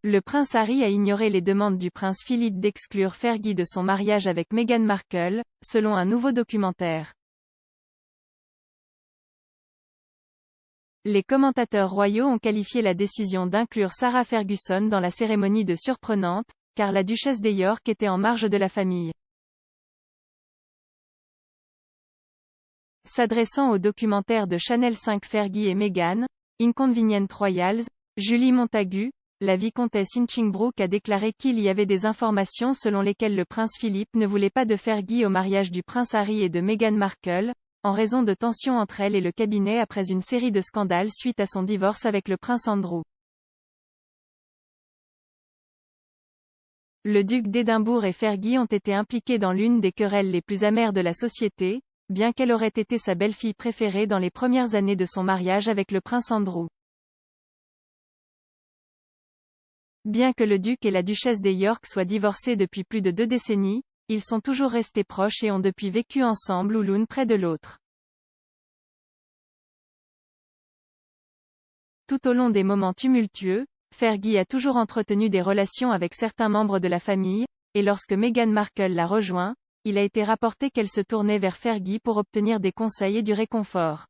Le prince Harry a ignoré les demandes du prince Philippe d'exclure Fergie de son mariage avec Meghan Markle, selon un nouveau documentaire. Les commentateurs royaux ont qualifié la décision d'inclure Sarah Ferguson dans la cérémonie de surprenante, car la duchesse de York était en marge de la famille. S'adressant au documentaire de Channel 5 Fergie et Meghan, Inconvenient Royals, Julie Montagu, la vicomtesse Hinchingbrook a déclaré qu'il y avait des informations selon lesquelles le prince Philippe ne voulait pas de Fergie au mariage du prince Harry et de Meghan Markle, en raison de tensions entre elle et le cabinet après une série de scandales suite à son divorce avec le prince Andrew. Le duc d'Édimbourg et Fergie ont été impliqués dans l'une des querelles les plus amères de la société, bien qu'elle aurait été sa belle-fille préférée dans les premières années de son mariage avec le prince Andrew. Bien que le duc et la duchesse de York soient divorcés depuis plus de 2 décennies, ils sont toujours restés proches et ont depuis vécu ensemble ou l'une près de l'autre. Tout au long des moments tumultueux, Fergie a toujours entretenu des relations avec certains membres de la famille, et lorsque Meghan Markle l'a rejoint, il a été rapporté qu'elle se tournait vers Fergie pour obtenir des conseils et du réconfort.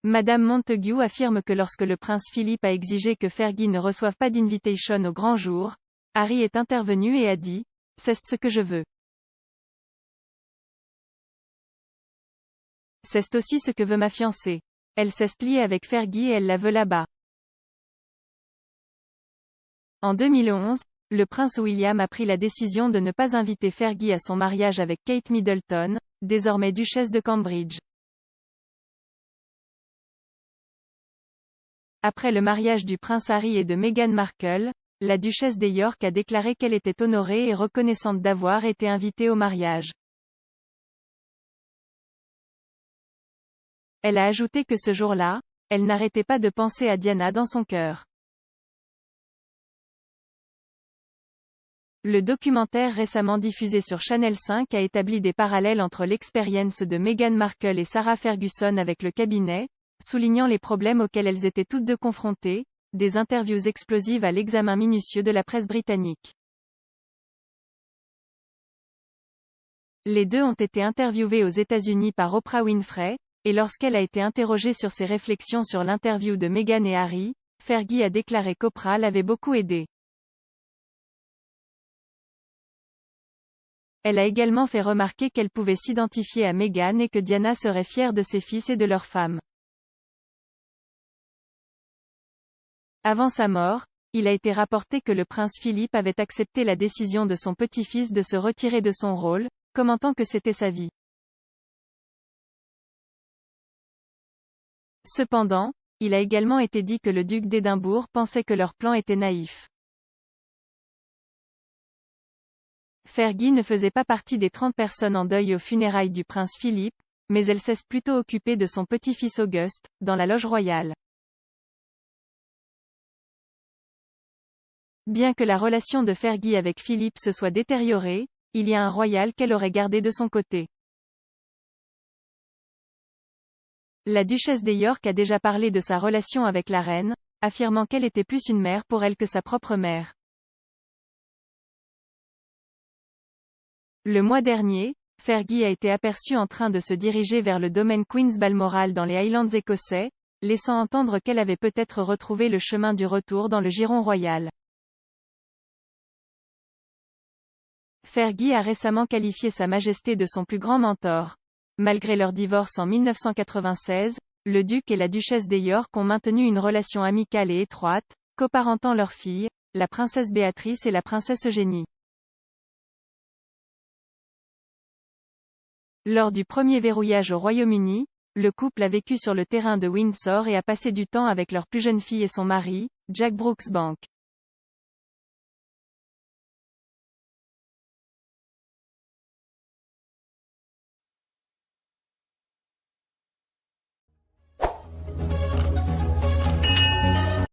Madame Montagu affirme que lorsque le prince Philippe a exigé que Fergie ne reçoive pas d'invitation au grand jour, Harry est intervenu et a dit « C'est ce que je veux. C'est aussi ce que veut ma fiancée. Elle s'est liée avec Fergie et elle la veut là-bas. » En 2011, le prince William a pris la décision de ne pas inviter Fergie à son mariage avec Kate Middleton, désormais duchesse de Cambridge. Après le mariage du prince Harry et de Meghan Markle, la duchesse de York a déclaré qu'elle était honorée et reconnaissante d'avoir été invitée au mariage. Elle a ajouté que ce jour-là, elle n'arrêtait pas de penser à Diana dans son cœur. Le documentaire récemment diffusé sur Channel 5 a établi des parallèles entre l'expérience de Meghan Markle et Sarah Ferguson avec le cabinet, soulignant les problèmes auxquels elles étaient toutes deux confrontées, des interviews explosives à l'examen minutieux de la presse britannique. Les deux ont été interviewées aux États-Unis par Oprah Winfrey, et lorsqu'elle a été interrogée sur ses réflexions sur l'interview de Meghan et Harry, Fergie a déclaré qu'Oprah l'avait beaucoup aidée. Elle a également fait remarquer qu'elle pouvait s'identifier à Meghan et que Diana serait fière de ses fils et de leurs femmes. Avant sa mort, il a été rapporté que le prince Philippe avait accepté la décision de son petit-fils de se retirer de son rôle, commentant que c'était sa vie. Cependant, il a également été dit que le duc d'Édimbourg pensait que leur plan était naïf. Fergie ne faisait pas partie des 30 personnes en deuil aux funérailles du prince Philippe, mais elle s'est plutôt occupée de son petit-fils Auguste, dans la loge royale. Bien que la relation de Fergie avec Philippe se soit détériorée, il y a un royal qu'elle aurait gardé de son côté. La duchesse de York a déjà parlé de sa relation avec la reine, affirmant qu'elle était plus une mère pour elle que sa propre mère. Le mois dernier, Fergie a été aperçue en train de se diriger vers le domaine Queen's Balmoral dans les Highlands écossais, laissant entendre qu'elle avait peut-être retrouvé le chemin du retour dans le giron royal. Fergie a récemment qualifié Sa Majesté de son plus grand mentor. Malgré leur divorce en 1996, le duc et la duchesse de York ont maintenu une relation amicale et étroite, coparentant leurs filles, la princesse Béatrice et la princesse Eugénie. Lors du premier verrouillage au Royaume-Uni, le couple a vécu sur le terrain de Windsor et a passé du temps avec leur plus jeune fille et son mari, Jack Brooksbank.